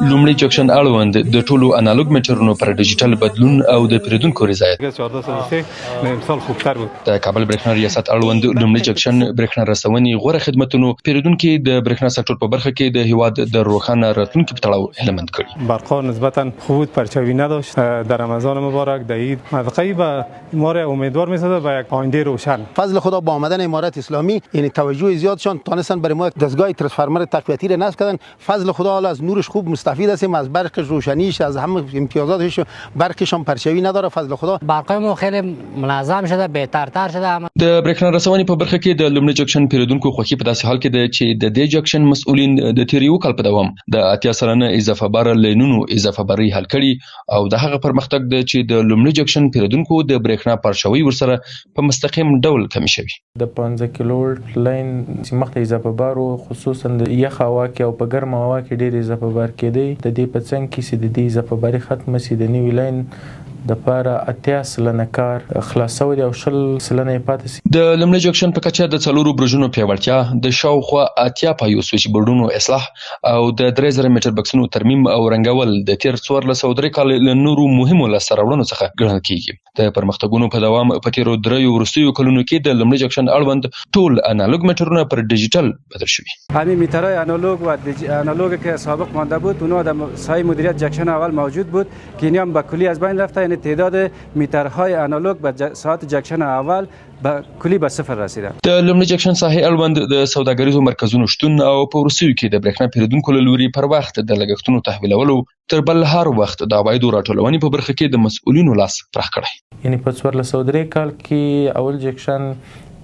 لومړی جکشن اړوند د ټولو انالوګ میټرونو پر ډیجیټل بدلون او د پیرودونکو رضایت. د کابل برېښنا ریاست اړوند لومړی جکشن برېښنا رسونې غوره خدمتونو پیرودونکو د برېښنا سکتور په برخه کې د هیواد د روښانه راتلونکي په تړاو هیلهمند کړي. برقا نسبتا خود پرچاوی نداشت در رمضان مبارک در عید مدقی به ما را امیدوار می‌سازد به یک آینده روشن. فضل خدا با آمدن امارت اسلامی یعنی توجه زیادشان تانستن برای ما دستگاه ترانسفورمر تقویتی را نصب کردن. فضل خدا حالا از نورش خوب مستفید هستیم، از برق روشنیش، از همه امتیازاتش، برقشان پرچاوی نداره. فضل خدا برقمون خیلی منظم شده، بهترتر شده. د برېښنا رسونې په برخه کې د لومړي جکشن پیرودونکو خوښي په داسې حال کې ده چې د دې جکشن مسؤلین د تیر یو کال په دوام د 80 سلنه اضافه بار لینونو اضافه باري حل کړي او د هغه پرمختګ ده چې د لومړي جکشن پیرودونکو د برېښنا پرچاوي ورسره په مستقیم ډول کمی شوی. د 15 کیلو لاین چې مخته اضافه بار خصوصا د یخ هوا کې او په ګرم هوا کې ډېر اضافه بار کېدی. د دې په څنګ کې چې د دې اضافه باري ختم شي د نیو لاین د پاره 80 سلنه کار خلاصول او 20 سلنه پاتې سي. د لومړي جکشن په کچه د څلورو برجونو پیاوړتیا، د شاوخوا 80 پایو سویچ بورډونو اصلاح او د 3000 میټر بکسونو ترمیم او رنګول د تیر 1403 کال له نورو مهمو لاسته راوړنو څخه ګڼل کیږي. د پرمختګونو په دوام په تیرو دریو وروستیو کلونو کې د لومړي جکشن اړوند ټول انالوګ میټرونه پر ډیجیټل بدل شوي. همین میټرهای انالوگ و انالوگ که سابق مانده بود اونها در سایه مدیریت جکشن اول موجود بود که اینا هم به کلی از بین رفته. یعنی تعداد میټرهای انالوگ به ساعت جکشن اول به کلی به صفر رسیده. د لومړي جکشن ساحې اړوند د سوداګریزو مرکزونو شتون او په وروستیو کې د برېښنا پیرودونکو له لوري پر وخت د لګښتونو تحویلولو تر بل هر وخت د عوایدو راټولونې په برخه کې د مسؤلینو لاس پراخ کړی. یعنی په 1403 کال کې اول جکشن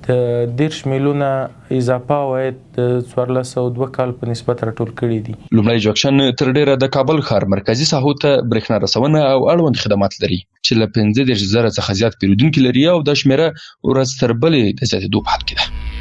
د 10 میلیونه اضافه عواید د 1402 کال په نسبت راټول کړي دي. لومړی جکشن تر ډیره د کابل ښار مرکزی ساحو ته برېښنا رسونه او اړوند خدمات لري چې له 15,000 څخه زیات پیرودونکو لري او د شمیره ورځ تر بلې د زیاتېدو په حال کې ده.